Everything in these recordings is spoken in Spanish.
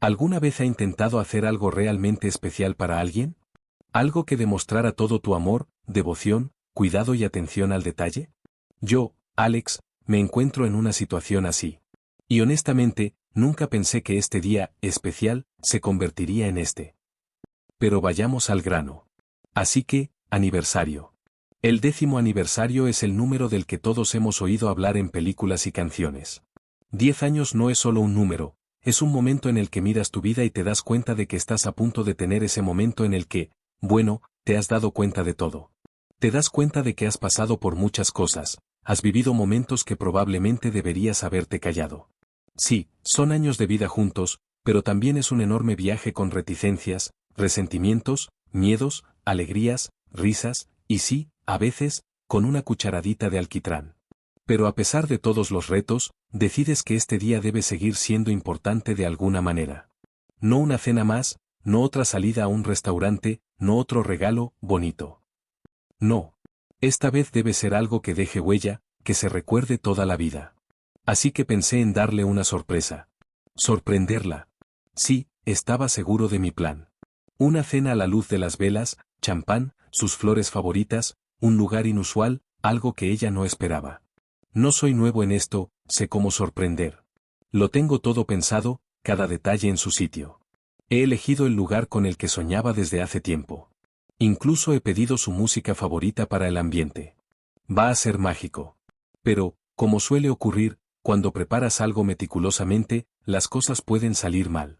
¿Alguna vez ha intentado hacer algo realmente especial para alguien? ¿Algo que demostrara todo tu amor, devoción, cuidado y atención al detalle? Yo, Alex, me encuentro en una situación así. Y honestamente, nunca pensé que este día especial se convertiría en este. Pero vayamos al grano. Así que, aniversario. El 10º aniversario es el número del que todos hemos oído hablar en películas y canciones. 10 años no es solo un número, es un momento en el que miras tu vida y te das cuenta de que estás a punto de tener ese momento en el que, bueno, te has dado cuenta de todo. Te das cuenta de que has pasado por muchas cosas, has vivido momentos que probablemente deberías haberte callado. Sí, son años de vida juntos, pero también es un enorme viaje con reticencias, resentimientos, miedos, alegrías, risas, y sí, a veces, con una cucharadita de alquitrán. Pero a pesar de todos los retos, decides que este día debe seguir siendo importante de alguna manera. No una cena más, no otra salida a un restaurante, no otro regalo bonito. No. Esta vez debe ser algo que deje huella, que se recuerde toda la vida. Así que pensé en darle una sorpresa. Sorprenderla. Sí, estaba seguro de mi plan. Una cena a la luz de las velas, champán, sus flores favoritas, un lugar inusual, algo que ella no esperaba. No soy nuevo en esto, sé cómo sorprender. Lo tengo todo pensado, cada detalle en su sitio. He elegido el lugar con el que soñaba desde hace tiempo. Incluso he pedido su música favorita para el ambiente. Va a ser mágico. Pero, como suele ocurrir, cuando preparas algo meticulosamente, las cosas pueden salir mal.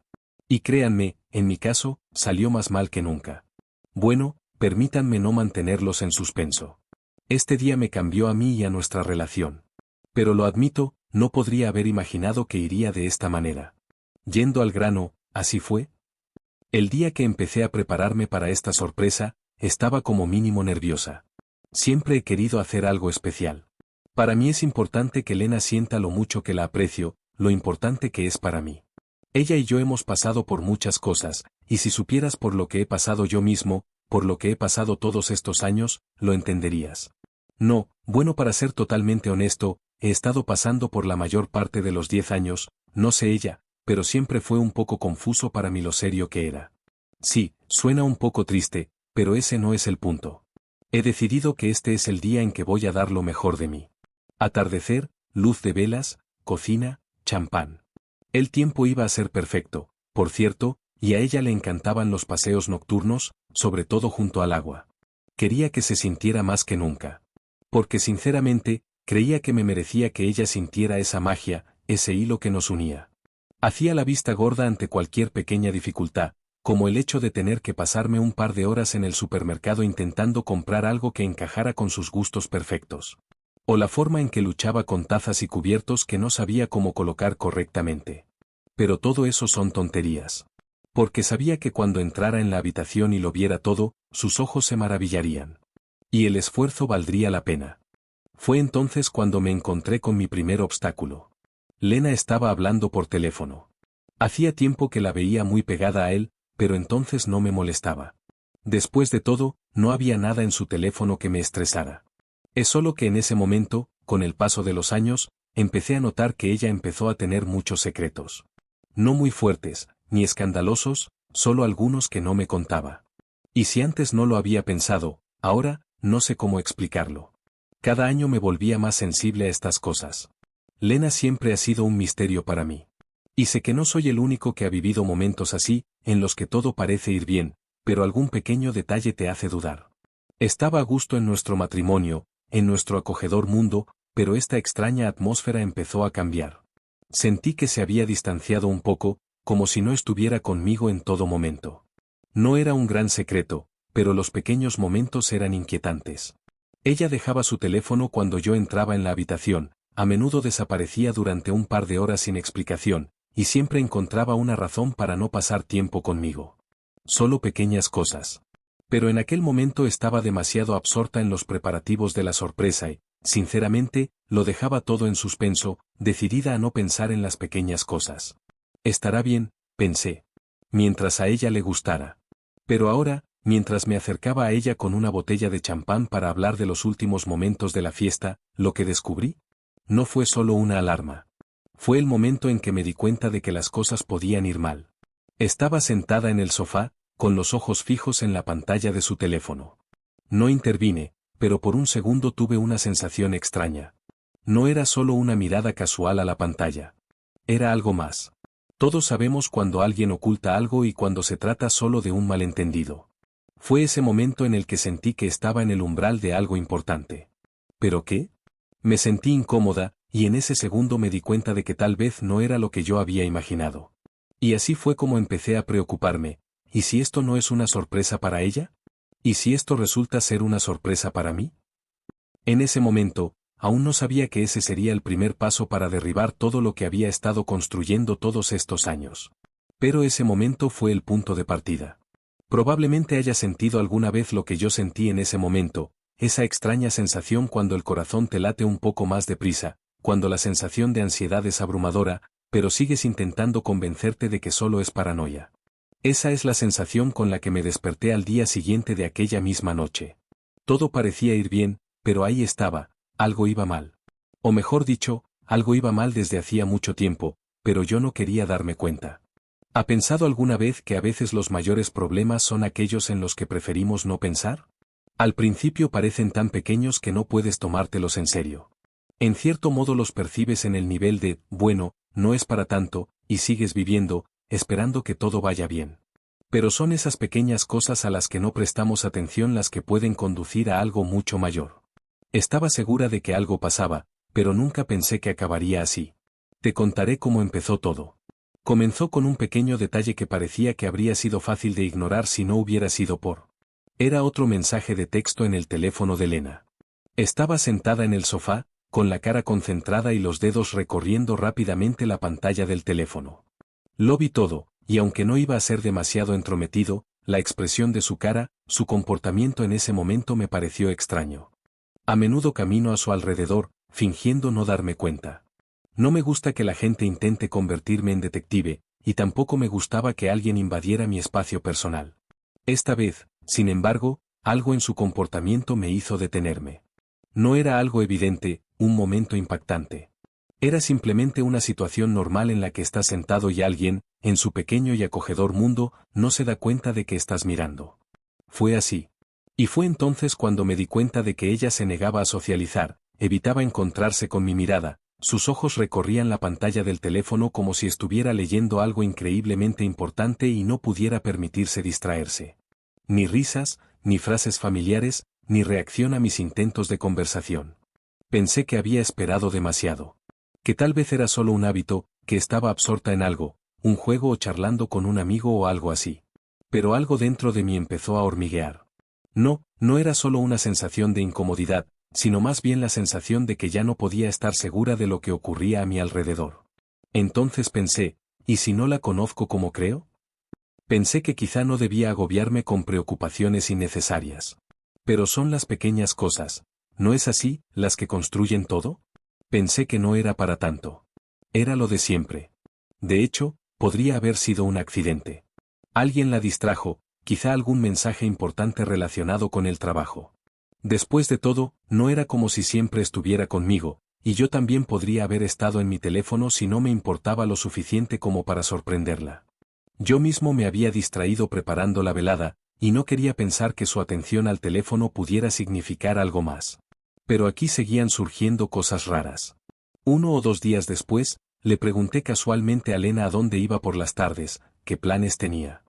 Y créanme, en mi caso, salió más mal que nunca. Bueno, permítanme no mantenerlos en suspenso. Este día me cambió a mí y a nuestra relación. Pero lo admito, no podría haber imaginado que iría de esta manera. Yendo al grano, así fue. El día que empecé a prepararme para esta sorpresa, estaba como mínimo nerviosa. Siempre he querido hacer algo especial. Para mí es importante que Lena sienta lo mucho que la aprecio, lo importante que es para mí. Ella y yo hemos pasado por muchas cosas, y si supieras por lo que he pasado yo mismo, por lo que he pasado todos estos años, lo entenderías. No, bueno, para ser totalmente honesto, he estado pasando por la mayor parte de los 10 años, no sé ella, pero siempre fue un poco confuso para mí lo serio que era. Sí, suena un poco triste, pero ese no es el punto. He decidido que este es el día en que voy a dar lo mejor de mí. Atardecer, luz de velas, cocina, champán. El tiempo iba a ser perfecto, por cierto, y a ella le encantaban los paseos nocturnos, sobre todo junto al agua. Quería que se sintiera más que nunca. Porque sinceramente, creía que me merecía que ella sintiera esa magia, ese hilo que nos unía. Hacía la vista gorda ante cualquier pequeña dificultad, como el hecho de tener que pasarme un par de horas en el supermercado intentando comprar algo que encajara con sus gustos perfectos. O la forma en que luchaba con tazas y cubiertos que no sabía cómo colocar correctamente. Pero todo eso son tonterías. Porque sabía que cuando entrara en la habitación y lo viera todo, sus ojos se maravillarían. Y el esfuerzo valdría la pena. Fue entonces cuando me encontré con mi primer obstáculo. Lena estaba hablando por teléfono. Hacía tiempo que la veía muy pegada a él, pero entonces no me molestaba. Después de todo, no había nada en su teléfono que me estresara. Es solo que en ese momento, con el paso de los años, empecé a notar que ella empezó a tener muchos secretos. No muy fuertes, ni escandalosos, solo algunos que no me contaba. Y si antes no lo había pensado, ahora, no sé cómo explicarlo. Cada año me volvía más sensible a estas cosas. Lena siempre ha sido un misterio para mí. Y sé que no soy el único que ha vivido momentos así, en los que todo parece ir bien, pero algún pequeño detalle te hace dudar. Estaba a gusto en nuestro matrimonio, en nuestro acogedor mundo, pero esta extraña atmósfera empezó a cambiar. Sentí que se había distanciado un poco, como si no estuviera conmigo en todo momento. No era un gran secreto, pero los pequeños momentos eran inquietantes. Ella dejaba su teléfono cuando yo entraba en la habitación, a menudo desaparecía durante un par de horas sin explicación, y siempre encontraba una razón para no pasar tiempo conmigo. Solo pequeñas cosas. Pero en aquel momento estaba demasiado absorta en los preparativos de la sorpresa y, sinceramente, lo dejaba todo en suspenso, decidida a no pensar en las pequeñas cosas. Estará bien, pensé. Mientras a ella le gustara. Pero ahora, mientras me acercaba a ella con una botella de champán para hablar de los últimos momentos de la fiesta, lo que descubrí no fue solo una alarma. Fue el momento en que me di cuenta de que las cosas podían ir mal. Estaba sentada en el sofá, con los ojos fijos en la pantalla de su teléfono. No intervine, pero por un segundo tuve una sensación extraña. No era solo una mirada casual a la pantalla. Era algo más. Todos sabemos cuando alguien oculta algo y cuando se trata solo de un malentendido. Fue ese momento en el que sentí que estaba en el umbral de algo importante. ¿Pero qué? Me sentí incómoda, y en ese segundo me di cuenta de que tal vez no era lo que yo había imaginado. Y así fue como empecé a preocuparme. ¿Y si esto no es una sorpresa para ella? ¿Y si esto resulta ser una sorpresa para mí? En ese momento, aún no sabía que ese sería el primer paso para derribar todo lo que había estado construyendo todos estos años. Pero ese momento fue el punto de partida. Probablemente haya sentido alguna vez lo que yo sentí en ese momento, esa extraña sensación cuando el corazón te late un poco más deprisa, cuando la sensación de ansiedad es abrumadora, pero sigues intentando convencerte de que solo es paranoia. Esa es la sensación con la que me desperté al día siguiente de aquella misma noche. Todo parecía ir bien, pero ahí estaba, algo iba mal. O mejor dicho, algo iba mal desde hacía mucho tiempo, pero yo no quería darme cuenta. ¿Ha pensado alguna vez que a veces los mayores problemas son aquellos en los que preferimos no pensar? Al principio parecen tan pequeños que no puedes tomártelos en serio. En cierto modo los percibes en el nivel de, bueno, no es para tanto, y sigues viviendo, esperando que todo vaya bien. Pero son esas pequeñas cosas a las que no prestamos atención las que pueden conducir a algo mucho mayor. Estaba segura de que algo pasaba, pero nunca pensé que acabaría así. Te contaré cómo empezó todo. Comenzó con un pequeño detalle que parecía que habría sido fácil de ignorar si no hubiera sido por. Era otro mensaje de texto en el teléfono de Elena. Estaba sentada en el sofá, con la cara concentrada y los dedos recorriendo rápidamente la pantalla del teléfono. Lo vi todo, y aunque no iba a ser demasiado entrometido, la expresión de su cara, su comportamiento en ese momento me pareció extraño. A menudo camino a su alrededor, fingiendo no darme cuenta. No me gusta que la gente intente convertirme en detective, y tampoco me gustaba que alguien invadiera mi espacio personal. Esta vez, sin embargo, algo en su comportamiento me hizo detenerme. No era algo evidente, un momento impactante. Era simplemente una situación normal en la que estás sentado y alguien, en su pequeño y acogedor mundo, no se da cuenta de que estás mirando. Fue así. Y fue entonces cuando me di cuenta de que ella se negaba a socializar, evitaba encontrarse con mi mirada, sus ojos recorrían la pantalla del teléfono como si estuviera leyendo algo increíblemente importante y no pudiera permitirse distraerse. Ni risas, ni frases familiares, ni reacción a mis intentos de conversación. Pensé que había esperado demasiado. Que tal vez era solo un hábito, que estaba absorta en algo, un juego o charlando con un amigo o algo así. Pero algo dentro de mí empezó a hormiguear. No, no era solo una sensación de incomodidad, sino más bien la sensación de que ya no podía estar segura de lo que ocurría a mi alrededor. Entonces pensé, ¿y si no la conozco como creo? Pensé que quizá no debía agobiarme con preocupaciones innecesarias. Pero son las pequeñas cosas, ¿no es así, las que construyen todo? Pensé que no era para tanto. Era lo de siempre. De hecho, podría haber sido un accidente. Alguien la distrajo, quizá algún mensaje importante relacionado con el trabajo. Después de todo, no era como si siempre estuviera conmigo, y yo también podría haber estado en mi teléfono si no me importaba lo suficiente como para sorprenderla. Yo mismo me había distraído preparando la velada, y no quería pensar que su atención al teléfono pudiera significar algo más. Pero aquí seguían surgiendo cosas raras. 1 o 2 días después, le pregunté casualmente a Elena a dónde iba por las tardes, qué planes tenía.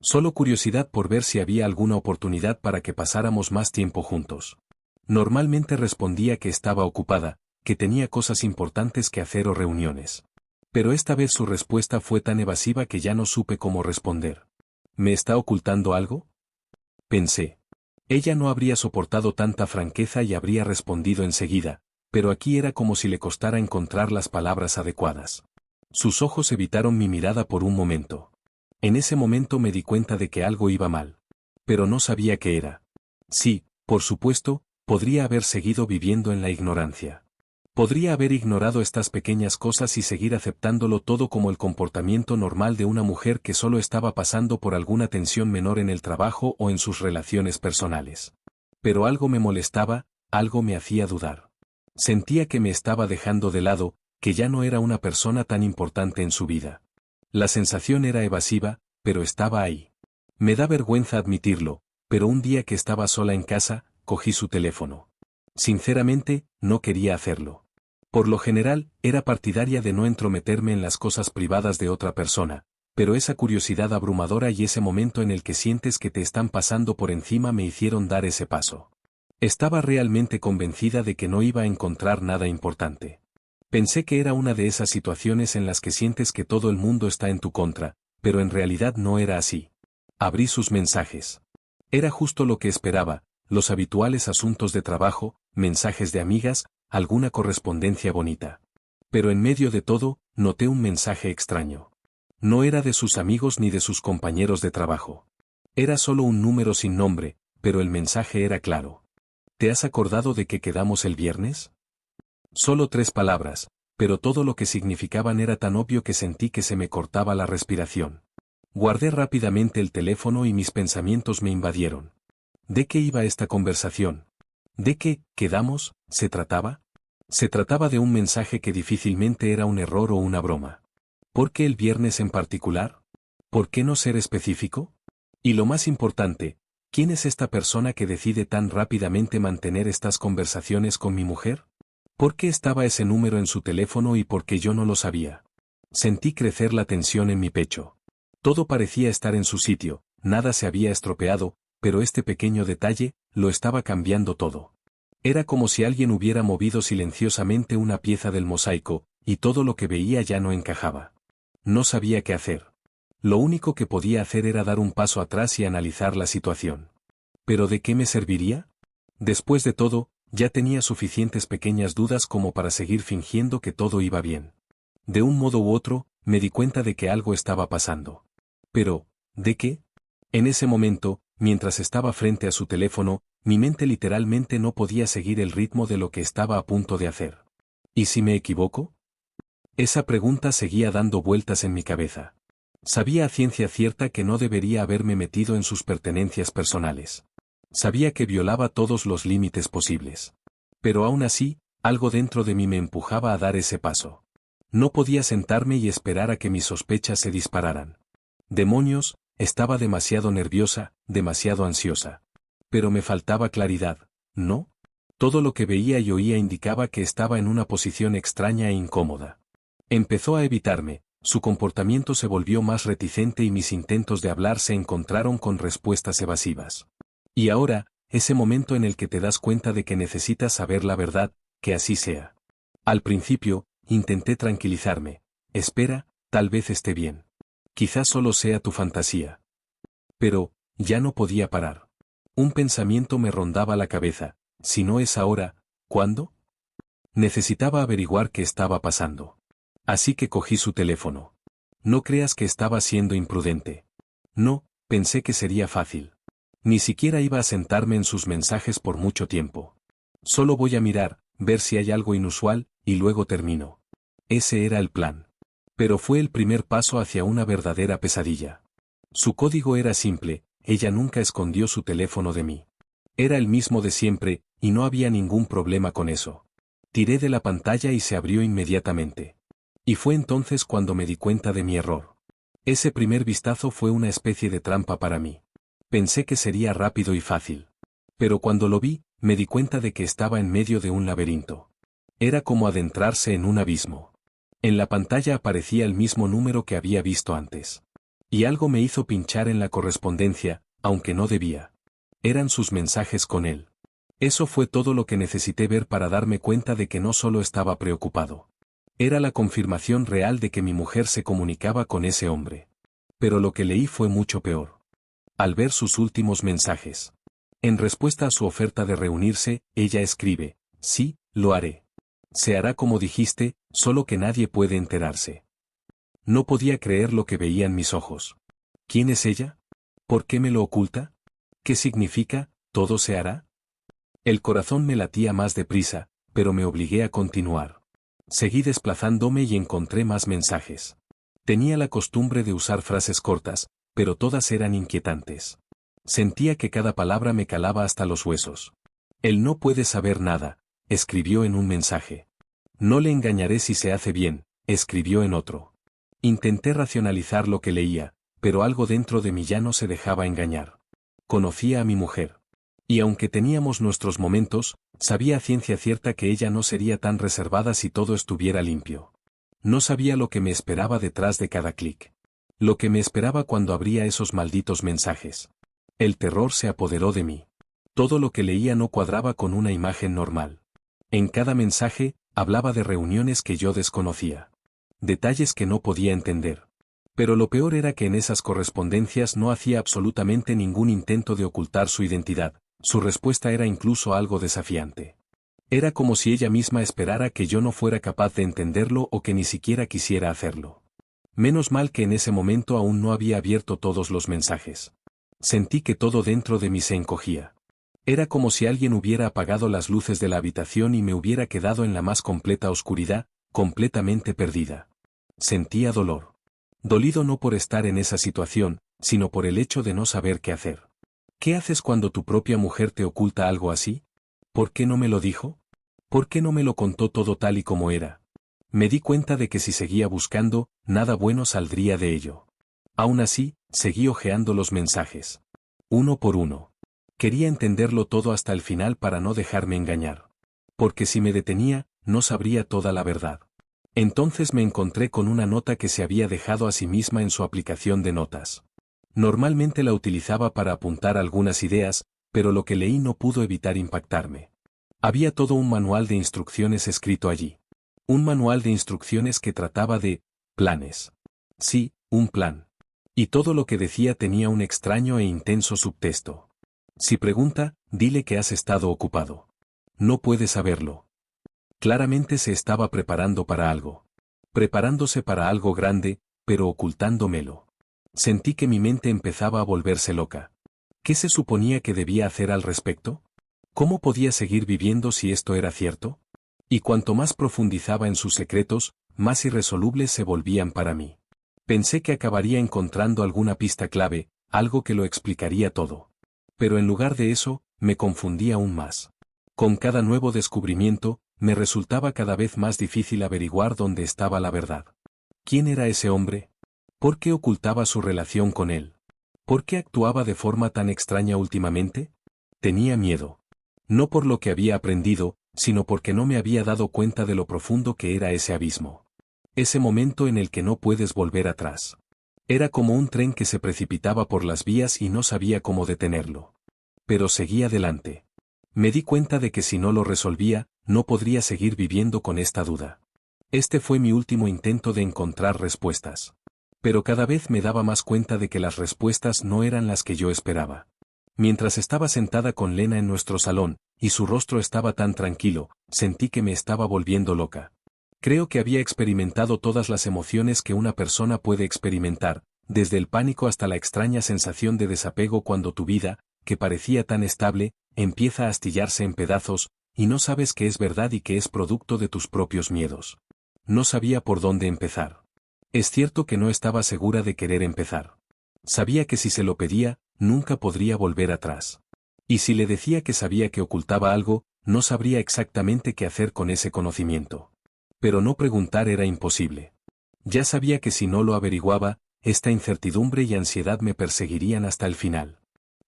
Solo curiosidad por ver si había alguna oportunidad para que pasáramos más tiempo juntos. Normalmente respondía que estaba ocupada, que tenía cosas importantes que hacer o reuniones. Pero esta vez su respuesta fue tan evasiva que ya no supe cómo responder. ¿Me está ocultando algo? Pensé. Ella no habría soportado tanta franqueza y habría respondido enseguida, pero aquí era como si le costara encontrar las palabras adecuadas. Sus ojos evitaron mi mirada por un momento. En ese momento me di cuenta de que algo iba mal. Pero no sabía qué era. Sí, por supuesto, podría haber seguido viviendo en la ignorancia. Podría haber ignorado estas pequeñas cosas y seguir aceptándolo todo como el comportamiento normal de una mujer que solo estaba pasando por alguna tensión menor en el trabajo o en sus relaciones personales. Pero algo me molestaba, algo me hacía dudar. Sentía que me estaba dejando de lado, que ya no era una persona tan importante en su vida. La sensación era evasiva, pero estaba ahí. Me da vergüenza admitirlo, pero un día que estaba sola en casa, cogí su teléfono. Sinceramente, no quería hacerlo. Por lo general, era partidaria de no entrometerme en las cosas privadas de otra persona, pero esa curiosidad abrumadora y ese momento en el que sientes que te están pasando por encima me hicieron dar ese paso. Estaba realmente convencida de que no iba a encontrar nada importante. Pensé que era una de esas situaciones en las que sientes que todo el mundo está en tu contra, pero en realidad no era así. Abrí sus mensajes. Era justo lo que esperaba, los habituales asuntos de trabajo, mensajes de amigas, alguna correspondencia bonita. Pero en medio de todo, noté un mensaje extraño. No era de sus amigos ni de sus compañeros de trabajo. Era solo un número sin nombre, pero el mensaje era claro. ¿Te has acordado de que quedamos el viernes? Solo 3 palabras, pero todo lo que significaban era tan obvio que sentí que se me cortaba la respiración. Guardé rápidamente el teléfono y mis pensamientos me invadieron. ¿De qué iba esta conversación? ¿De qué, quedamos, se trataba? Se trataba de un mensaje que difícilmente era un error o una broma. ¿Por qué el viernes en particular? ¿Por qué no ser específico? Y lo más importante, ¿quién es esta persona que decide tan rápidamente mantener estas conversaciones con mi mujer? ¿Por qué estaba ese número en su teléfono y por qué yo no lo sabía? Sentí crecer la tensión en mi pecho. Todo parecía estar en su sitio, nada se había estropeado, pero este pequeño detalle, lo estaba cambiando todo. Era como si alguien hubiera movido silenciosamente una pieza del mosaico, y todo lo que veía ya no encajaba. No sabía qué hacer. Lo único que podía hacer era dar un paso atrás y analizar la situación. ¿Pero de qué me serviría? Después de todo, ya tenía suficientes pequeñas dudas como para seguir fingiendo que todo iba bien. De un modo u otro, me di cuenta de que algo estaba pasando. Pero, ¿de qué? En ese momento, mientras estaba frente a su teléfono, mi mente literalmente no podía seguir el ritmo de lo que estaba a punto de hacer. ¿Y si me equivoco? Esa pregunta seguía dando vueltas en mi cabeza. Sabía a ciencia cierta que no debería haberme metido en sus pertenencias personales. Sabía que violaba todos los límites posibles. Pero aún así, algo dentro de mí me empujaba a dar ese paso. No podía sentarme y esperar a que mis sospechas se dispararan. Demonios, estaba demasiado nerviosa, demasiado ansiosa. Pero me faltaba claridad, ¿no? Todo lo que veía y oía indicaba que estaba en una posición extraña e incómoda. Empezó a evitarme, su comportamiento se volvió más reticente y mis intentos de hablar se encontraron con respuestas evasivas. Y ahora, ese momento en el que te das cuenta de que necesitas saber la verdad, que así sea. Al principio, intenté tranquilizarme. Espera, tal vez esté bien. Quizás solo sea tu fantasía. Pero, ya no podía parar. Un pensamiento me rondaba la cabeza. Si no es ahora, ¿cuándo? Necesitaba averiguar qué estaba pasando. Así que cogí su teléfono. No creas que estaba siendo imprudente. No, pensé que sería fácil. Ni siquiera iba a sentarme en sus mensajes por mucho tiempo. Solo voy a mirar, ver si hay algo inusual, y luego termino. Ese era el plan. Pero fue el primer paso hacia una verdadera pesadilla. Su código era simple, ella nunca escondió su teléfono de mí. Era el mismo de siempre, y no había ningún problema con eso. Tiré de la pantalla y se abrió inmediatamente. Y fue entonces cuando me di cuenta de mi error. Ese primer vistazo fue una especie de trampa para mí. Pensé que sería rápido y fácil. Pero cuando lo vi, me di cuenta de que estaba en medio de un laberinto. Era como adentrarse en un abismo. En la pantalla aparecía el mismo número que había visto antes. Y algo me hizo pinchar en la correspondencia, aunque no debía. Eran sus mensajes con él. Eso fue todo lo que necesité ver para darme cuenta de que no solo estaba preocupado. Era la confirmación real de que mi mujer se comunicaba con ese hombre. Pero lo que leí fue mucho peor. Al ver sus últimos mensajes. En respuesta a su oferta de reunirse, ella escribe, sí, lo haré. Se hará como dijiste, solo que nadie puede enterarse. No podía creer lo que veía en mis ojos. ¿Quién es ella? ¿Por qué me lo oculta? ¿Qué significa, todo se hará? El corazón me latía más deprisa, pero me obligué a continuar. Seguí desplazándome y encontré más mensajes. Tenía la costumbre de usar frases cortas, pero todas eran inquietantes. Sentía que cada palabra me calaba hasta los huesos. Él no puede saber nada, escribió en un mensaje. No le engañaré si se hace bien, escribió en otro. Intenté racionalizar lo que leía, pero algo dentro de mí ya no se dejaba engañar. Conocía a mi mujer. Y aunque teníamos nuestros momentos, sabía a ciencia cierta que ella no sería tan reservada si todo estuviera limpio. No sabía lo que me esperaba detrás de cada clic. Lo que me esperaba cuando abría esos malditos mensajes. El terror se apoderó de mí. Todo lo que leía no cuadraba con una imagen normal. En cada mensaje, hablaba de reuniones que yo desconocía. Detalles que no podía entender. Pero lo peor era que en esas correspondencias no hacía absolutamente ningún intento de ocultar su identidad. Su respuesta era incluso algo desafiante. Era como si ella misma esperara que yo no fuera capaz de entenderlo o que ni siquiera quisiera hacerlo. Menos mal que en ese momento aún no había abierto todos los mensajes. Sentí que todo dentro de mí se encogía. Era como si alguien hubiera apagado las luces de la habitación y me hubiera quedado en la más completa oscuridad, completamente perdida. Sentía dolor. Dolido no por estar en esa situación, sino por el hecho de no saber qué hacer. ¿Qué haces cuando tu propia mujer te oculta algo así? ¿Por qué no me lo dijo? ¿Por qué no me lo contó todo tal y como era? Me di cuenta de que si seguía buscando, nada bueno saldría de ello. Aún así, seguí hojeando los mensajes. Uno por uno. Quería entenderlo todo hasta el final para no dejarme engañar. Porque si me detenía, no sabría toda la verdad. Entonces me encontré con una nota que se había dejado a sí misma en su aplicación de notas. Normalmente la utilizaba para apuntar algunas ideas, pero lo que leí no pudo evitar impactarme. Había todo un manual de instrucciones escrito allí. Un manual de instrucciones que trataba de planes. Sí, un plan. Y todo lo que decía tenía un extraño e intenso subtexto. Si pregunta, dile que has estado ocupado. No puedes saberlo. Claramente se estaba preparando para algo. Preparándose para algo grande, pero ocultándomelo. Sentí que mi mente empezaba a volverse loca. ¿Qué se suponía que debía hacer al respecto? ¿Cómo podía seguir viviendo si esto era cierto? Y cuanto más profundizaba en sus secretos, más irresolubles se volvían para mí. Pensé que acabaría encontrando alguna pista clave, algo que lo explicaría todo. Pero en lugar de eso, me confundía aún más. Con cada nuevo descubrimiento, me resultaba cada vez más difícil averiguar dónde estaba la verdad. ¿Quién era ese hombre? ¿Por qué ocultaba su relación con él? ¿Por qué actuaba de forma tan extraña últimamente? Tenía miedo. No por lo que había aprendido, sino porque no me había dado cuenta de lo profundo que era ese abismo. Ese momento en el que no puedes volver atrás. Era como un tren que se precipitaba por las vías y no sabía cómo detenerlo. Pero seguía adelante. Me di cuenta de que si no lo resolvía, no podría seguir viviendo con esta duda. Este fue mi último intento de encontrar respuestas. Pero cada vez me daba más cuenta de que las respuestas no eran las que yo esperaba. Mientras estaba sentada con Lena en nuestro salón, y su rostro estaba tan tranquilo, sentí que me estaba volviendo loca. Creo que había experimentado todas las emociones que una persona puede experimentar, desde el pánico hasta la extraña sensación de desapego cuando tu vida, que parecía tan estable, empieza a astillarse en pedazos, y no sabes qué es verdad y qué es producto de tus propios miedos. No sabía por dónde empezar. Es cierto que no estaba segura de querer empezar. Sabía que si se lo pedía, nunca podría volver atrás. Y si le decía que sabía que ocultaba algo, no sabría exactamente qué hacer con ese conocimiento. Pero no preguntar era imposible. Ya sabía que si no lo averiguaba, esta incertidumbre y ansiedad me perseguirían hasta el final.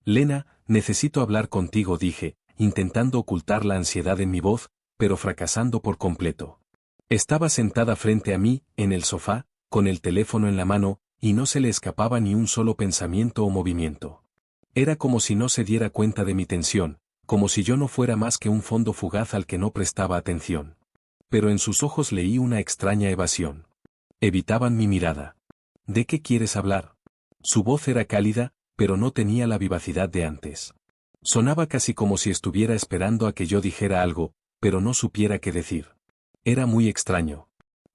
Lena, necesito hablar contigo, dije, intentando ocultar la ansiedad en mi voz, pero fracasando por completo. Estaba sentada frente a mí, en el sofá, con el teléfono en la mano, y no se le escapaba ni un solo pensamiento o movimiento. Era como si no se diera cuenta de mi tensión, como si yo no fuera más que un fondo fugaz al que no prestaba atención. Pero en sus ojos leí una extraña evasión. Evitaban mi mirada. ¿De qué quieres hablar? Su voz era cálida, pero no tenía la vivacidad de antes. Sonaba casi como si estuviera esperando a que yo dijera algo, pero no supiera qué decir. Era muy extraño.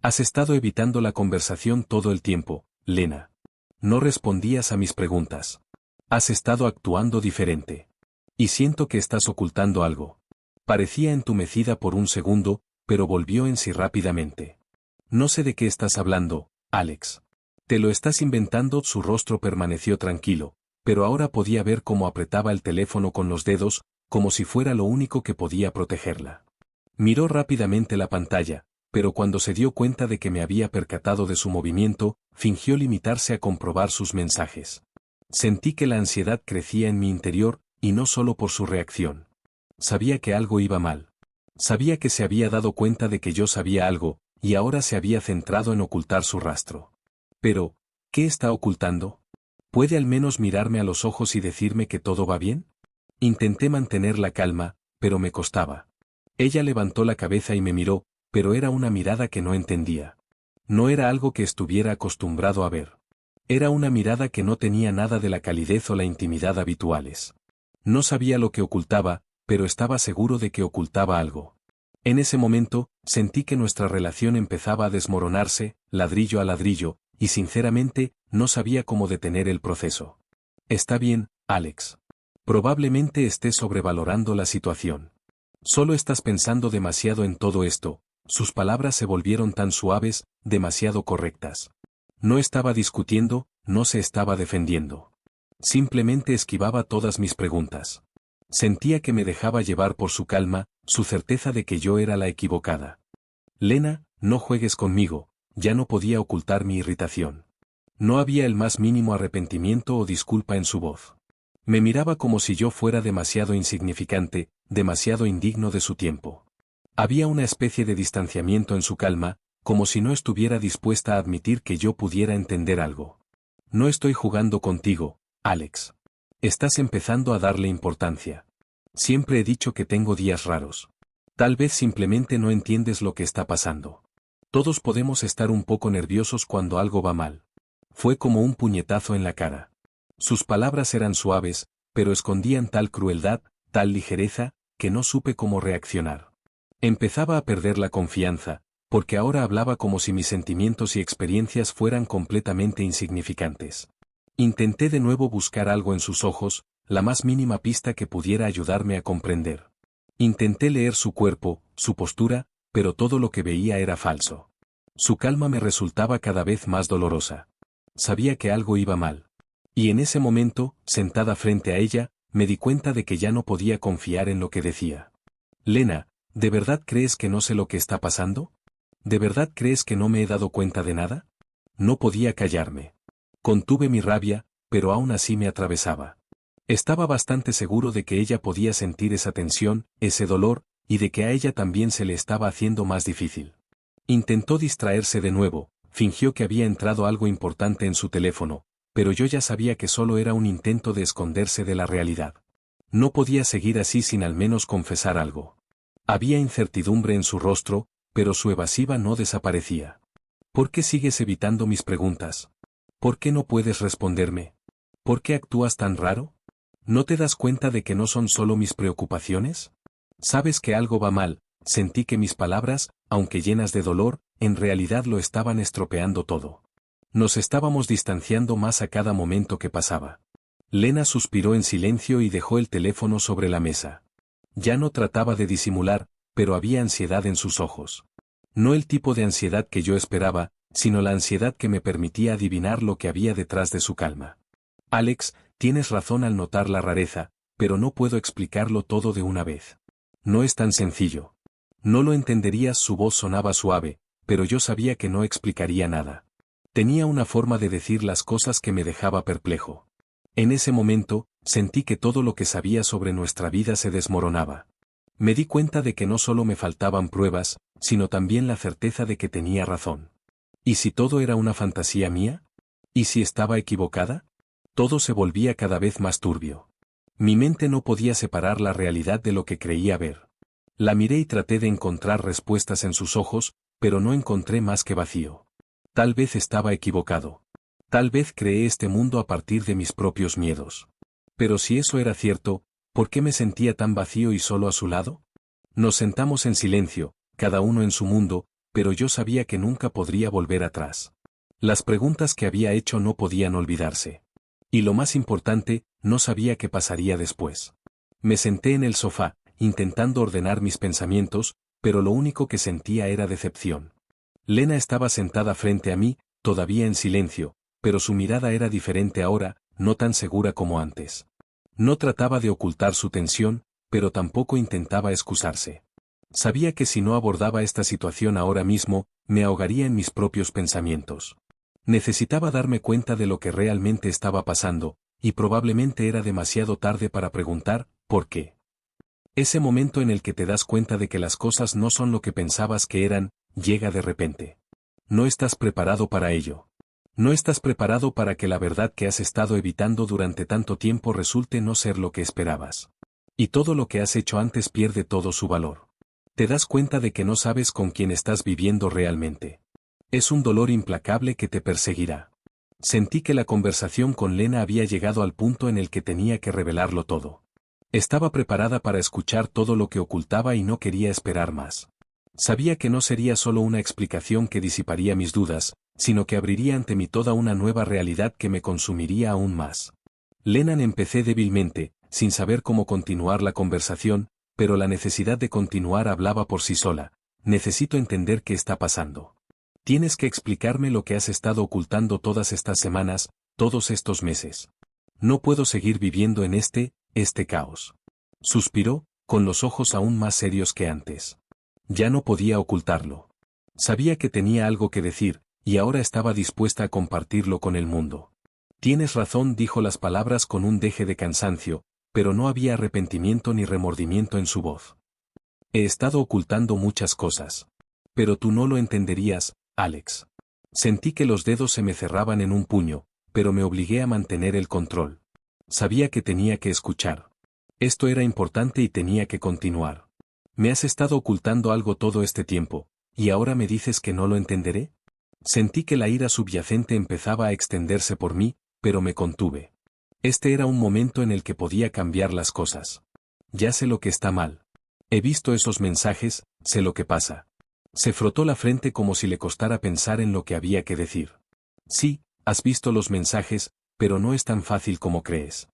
Has estado evitando la conversación todo el tiempo, Lena. No respondías a mis preguntas. Has estado actuando diferente. Y siento que estás ocultando algo. Parecía entumecida por un segundo, pero volvió en sí rápidamente. No sé de qué estás hablando, Alex. Te lo estás inventando. Su rostro permaneció tranquilo, pero ahora podía ver cómo apretaba el teléfono con los dedos, como si fuera lo único que podía protegerla. Miró rápidamente la pantalla, pero cuando se dio cuenta de que me había percatado de su movimiento, fingió limitarse a comprobar sus mensajes. Sentí que la ansiedad crecía en mi interior, y no solo por su reacción. Sabía que algo iba mal. Sabía que se había dado cuenta de que yo sabía algo, y ahora se había centrado en ocultar su rastro. Pero, ¿qué está ocultando? ¿Puede al menos mirarme a los ojos y decirme que todo va bien? Intenté mantener la calma, pero me costaba. Ella levantó la cabeza y me miró, pero era una mirada que no entendía. No era algo que estuviera acostumbrado a ver. Era una mirada que no tenía nada de la calidez o la intimidad habituales. No sabía lo que ocultaba, pero estaba seguro de que ocultaba algo. En ese momento, sentí que nuestra relación empezaba a desmoronarse, ladrillo a ladrillo, y sinceramente, no sabía cómo detener el proceso. Está bien, Alex. Probablemente estés sobrevalorando la situación. Solo estás pensando demasiado en todo esto. Sus palabras se volvieron tan suaves, demasiado correctas. No estaba discutiendo, no se estaba defendiendo. Simplemente esquivaba todas mis preguntas. Sentía que me dejaba llevar por su calma, su certeza de que yo era la equivocada. Lena, no juegues conmigo, ya no podía ocultar mi irritación. No había el más mínimo arrepentimiento o disculpa en su voz. Me miraba como si yo fuera demasiado insignificante, demasiado indigno de su tiempo. Había una especie de distanciamiento en su calma, como si no estuviera dispuesta a admitir que yo pudiera entender algo. No estoy jugando contigo, Alex. Estás empezando a darle importancia. Siempre he dicho que tengo días raros. Tal vez simplemente no entiendes lo que está pasando. Todos podemos estar un poco nerviosos cuando algo va mal. Fue como un puñetazo en la cara. Sus palabras eran suaves, pero escondían tal crueldad, tal ligereza, que no supe cómo reaccionar. Empezaba a perder la confianza, porque ahora hablaba como si mis sentimientos y experiencias fueran completamente insignificantes. Intenté de nuevo buscar algo en sus ojos, la más mínima pista que pudiera ayudarme a comprender. Intenté leer su cuerpo, su postura, pero todo lo que veía era falso. Su calma me resultaba cada vez más dolorosa. Sabía que algo iba mal. Y en ese momento, sentada frente a ella, me di cuenta de que ya no podía confiar en lo que decía. Lena, ¿de verdad crees que no sé lo que está pasando? ¿De verdad crees que no me he dado cuenta de nada? No podía callarme. Contuve mi rabia, pero aún así me atravesaba. Estaba bastante seguro de que ella podía sentir esa tensión, ese dolor, y de que a ella también se le estaba haciendo más difícil. Intentó distraerse de nuevo, fingió que había entrado algo importante en su teléfono, pero yo ya sabía que solo era un intento de esconderse de la realidad. No podía seguir así sin al menos confesar algo. Había incertidumbre en su rostro, pero su evasiva no desaparecía. ¿Por qué sigues evitando mis preguntas? ¿Por qué no puedes responderme? ¿Por qué actúas tan raro? ¿No te das cuenta de que no son solo mis preocupaciones? Sabes que algo va mal. Sentí que mis palabras, aunque llenas de dolor, en realidad lo estaban estropeando todo. Nos estábamos distanciando más a cada momento que pasaba. Lena suspiró en silencio y dejó el teléfono sobre la mesa. Ya no trataba de disimular, pero había ansiedad en sus ojos. No el tipo de ansiedad que yo esperaba, sino la ansiedad que me permitía adivinar lo que había detrás de su calma. Alex, tienes razón al notar la rareza, pero no puedo explicarlo todo de una vez. No es tan sencillo. No lo entenderías, su voz sonaba suave, pero yo sabía que no explicaría nada. Tenía una forma de decir las cosas que me dejaba perplejo. En ese momento, sentí que todo lo que sabía sobre nuestra vida se desmoronaba. Me di cuenta de que no solo me faltaban pruebas, sino también la certeza de que tenía razón. ¿Y si todo era una fantasía mía? ¿Y si estaba equivocada? Todo se volvía cada vez más turbio. Mi mente no podía separar la realidad de lo que creía ver. La miré y traté de encontrar respuestas en sus ojos, pero no encontré más que vacío. Tal vez estaba equivocado. Tal vez creé este mundo a partir de mis propios miedos. Pero si eso era cierto, ¿por qué me sentía tan vacío y solo a su lado? Nos sentamos en silencio, cada uno en su mundo, pero yo sabía que nunca podría volver atrás. Las preguntas que había hecho no podían olvidarse. Y lo más importante, no sabía qué pasaría después. Me senté en el sofá, intentando ordenar mis pensamientos, pero lo único que sentía era decepción. Lena estaba sentada frente a mí, todavía en silencio, pero su mirada era diferente ahora, no tan segura como antes. No trataba de ocultar su tensión, pero tampoco intentaba excusarse. Sabía que si no abordaba esta situación ahora mismo, me ahogaría en mis propios pensamientos. Necesitaba darme cuenta de lo que realmente estaba pasando, y probablemente era demasiado tarde para preguntar, ¿por qué? Ese momento en el que te das cuenta de que las cosas no son lo que pensabas que eran, llega de repente. No estás preparado para ello. No estás preparado para que la verdad que has estado evitando durante tanto tiempo resulte no ser lo que esperabas. Y todo lo que has hecho antes pierde todo su valor. Te das cuenta de que no sabes con quién estás viviendo realmente. Es un dolor implacable que te perseguirá. Sentí que la conversación con Lena había llegado al punto en el que tenía que revelarlo todo. Estaba preparada para escuchar todo lo que ocultaba y no quería esperar más. Sabía que no sería solo una explicación que disiparía mis dudas, sino que abriría ante mí toda una nueva realidad que me consumiría aún más. Lennon, empecé débilmente, sin saber cómo continuar la conversación, pero la necesidad de continuar hablaba por sí sola. Necesito entender qué está pasando. Tienes que explicarme lo que has estado ocultando todas estas semanas, todos estos meses. No puedo seguir viviendo en este caos. Suspiró, con los ojos aún más serios que antes. Ya no podía ocultarlo. Sabía que tenía algo que decir, y ahora estaba dispuesta a compartirlo con el mundo. Tienes razón, dijo las palabras con un deje de cansancio, pero no había arrepentimiento ni remordimiento en su voz. He estado ocultando muchas cosas. Pero tú no lo entenderías, Alex. Sentí que los dedos se me cerraban en un puño, pero me obligué a mantener el control. Sabía que tenía que escuchar. Esto era importante y tenía que continuar. Me has estado ocultando algo todo este tiempo, ¿y ahora me dices que no lo entenderé? Sentí que la ira subyacente empezaba a extenderse por mí, pero me contuve. Este era un momento en el que podía cambiar las cosas. Ya sé lo que está mal. He visto esos mensajes, sé lo que pasa. Se frotó la frente como si le costara pensar en lo que había que decir. Sí, has visto los mensajes, pero no es tan fácil como crees.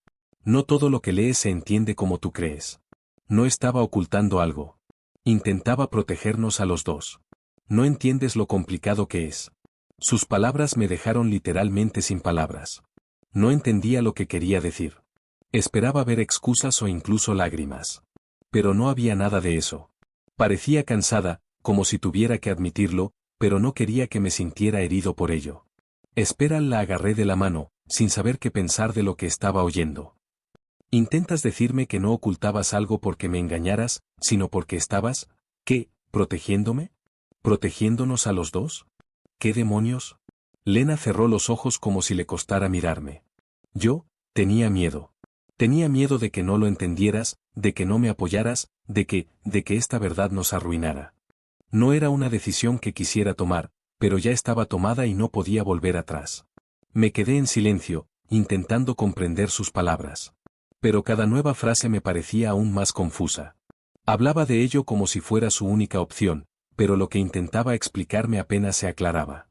No todo lo que lees se entiende como tú crees. No estaba ocultando algo. Intentaba protegernos a los dos. No entiendes lo complicado que es. Sus palabras me dejaron literalmente sin palabras. No entendía lo que quería decir. Esperaba ver excusas o incluso lágrimas. Pero no había nada de eso. Parecía cansada, como si tuviera que admitirlo, pero no quería que me sintiera herido por ello. Espera, la agarré de la mano, sin saber qué pensar de lo que estaba oyendo. ¿Intentas decirme que no ocultabas algo porque me engañaras, sino porque estabas, qué, protegiéndome? ¿Protegiéndonos a los dos? ¿Qué demonios? Lena cerró los ojos como si le costara mirarme. Yo, tenía miedo. Tenía miedo de que no lo entendieras, de que no me apoyaras, de que esta verdad nos arruinara. No era una decisión que quisiera tomar, pero ya estaba tomada y no podía volver atrás. Me quedé en silencio, intentando comprender sus palabras. Pero cada nueva frase me parecía aún más confusa. Hablaba de ello como si fuera su única opción, pero lo que intentaba explicarme apenas se aclaraba.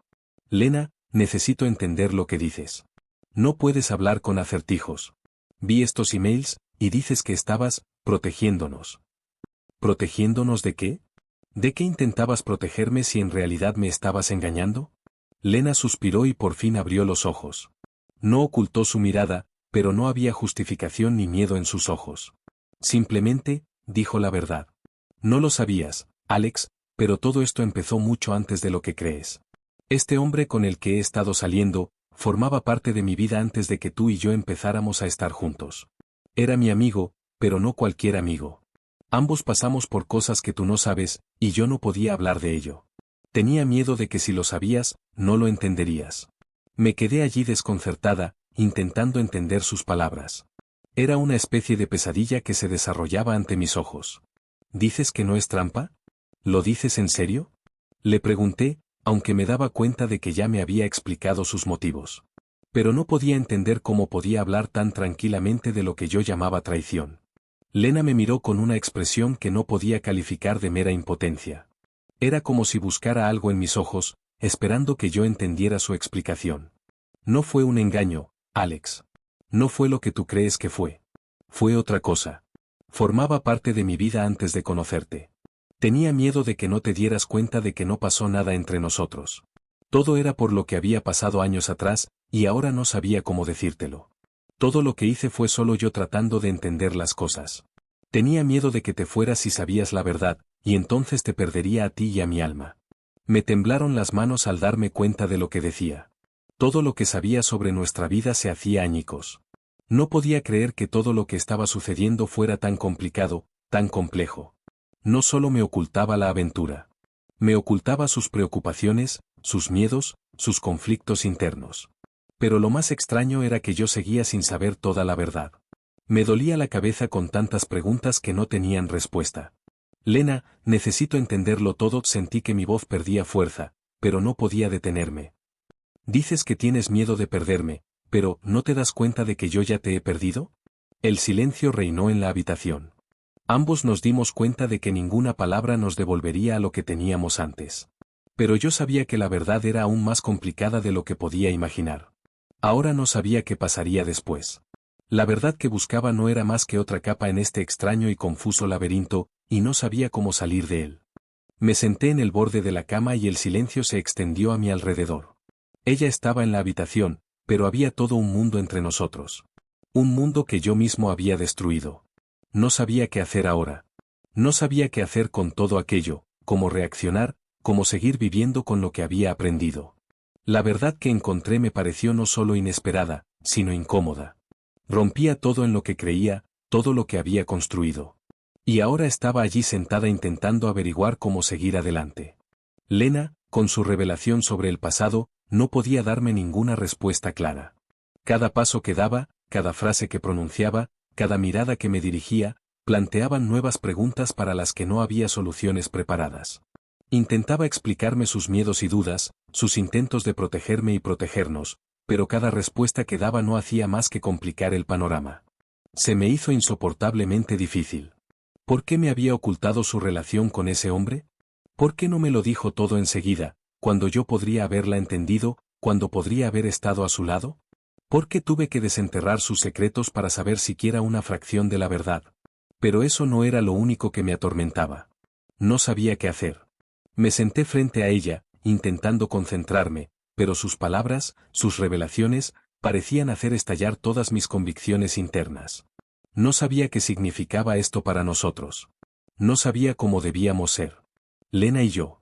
Lena, necesito entender lo que dices. No puedes hablar con acertijos. Vi estos emails, y dices que estabas protegiéndonos. ¿Protegiéndonos de qué? ¿De qué intentabas protegerme si en realidad me estabas engañando? Lena suspiró y por fin abrió los ojos. No ocultó su mirada, pero no había justificación ni miedo en sus ojos. Simplemente, dijo la verdad. No lo sabías, Alex, pero todo esto empezó mucho antes de lo que crees. Este hombre con el que he estado saliendo, formaba parte de mi vida antes de que tú y yo empezáramos a estar juntos. Era mi amigo, pero no cualquier amigo. Ambos pasamos por cosas que tú no sabes, y yo no podía hablar de ello. Tenía miedo de que si lo sabías, no lo entenderías. Me quedé allí desconcertada, intentando entender sus palabras. Era una especie de pesadilla que se desarrollaba ante mis ojos. ¿Dices que no es trampa? ¿Lo dices en serio? Le pregunté, aunque me daba cuenta de que ya me había explicado sus motivos. Pero no podía entender cómo podía hablar tan tranquilamente de lo que yo llamaba traición. Lena me miró con una expresión que no podía calificar de mera impotencia. Era como si buscara algo en mis ojos, esperando que yo entendiera su explicación. No fue un engaño, Alex. No fue lo que tú crees que fue. Fue otra cosa. Formaba parte de mi vida antes de conocerte. Tenía miedo de que no te dieras cuenta de que no pasó nada entre nosotros. Todo era por lo que había pasado años atrás, y ahora no sabía cómo decírtelo. Todo lo que hice fue solo yo tratando de entender las cosas. Tenía miedo de que te fueras si sabías la verdad, y entonces te perdería a ti y a mi alma. Me temblaron las manos al darme cuenta de lo que decía. Todo lo que sabía sobre nuestra vida se hacía añicos. No podía creer que todo lo que estaba sucediendo fuera tan complicado, tan complejo. No solo me ocultaba la aventura. Me ocultaba sus preocupaciones, sus miedos, sus conflictos internos. Pero lo más extraño era que yo seguía sin saber toda la verdad. Me dolía la cabeza con tantas preguntas que no tenían respuesta. Lena, necesito entenderlo todo. Sentí que mi voz perdía fuerza, pero no podía detenerme. Dices que tienes miedo de perderme, pero ¿no te das cuenta de que yo ya te he perdido? El silencio reinó en la habitación. Ambos nos dimos cuenta de que ninguna palabra nos devolvería a lo que teníamos antes. Pero yo sabía que la verdad era aún más complicada de lo que podía imaginar. Ahora no sabía qué pasaría después. La verdad que buscaba no era más que otra capa en este extraño y confuso laberinto, y no sabía cómo salir de él. Me senté en el borde de la cama y el silencio se extendió a mi alrededor. Ella estaba en la habitación, pero había todo un mundo entre nosotros. Un mundo que yo mismo había destruido. No sabía qué hacer ahora. No sabía qué hacer con todo aquello, cómo reaccionar, cómo seguir viviendo con lo que había aprendido. La verdad que encontré me pareció no solo inesperada, sino incómoda. Rompía todo en lo que creía, todo lo que había construido. Y ahora estaba allí sentada intentando averiguar cómo seguir adelante. Lena, con su revelación sobre el pasado, no podía darme ninguna respuesta clara. Cada paso que daba, cada frase que pronunciaba, cada mirada que me dirigía, planteaban nuevas preguntas para las que no había soluciones preparadas. Intentaba explicarme sus miedos y dudas, sus intentos de protegerme y protegernos, pero cada respuesta que daba no hacía más que complicar el panorama. Se me hizo insoportablemente difícil. ¿Por qué me había ocultado su relación con ese hombre? ¿Por qué no me lo dijo todo enseguida, cuando yo podría haberla entendido, cuando podría haber estado a su lado? ¿Por qué tuve que desenterrar sus secretos para saber siquiera una fracción de la verdad? Pero eso no era lo único que me atormentaba. No sabía qué hacer. Me senté frente a ella, intentando concentrarme, pero sus palabras, sus revelaciones, parecían hacer estallar todas mis convicciones internas. No sabía qué significaba esto para nosotros. No sabía cómo debíamos ser. Lena y yo.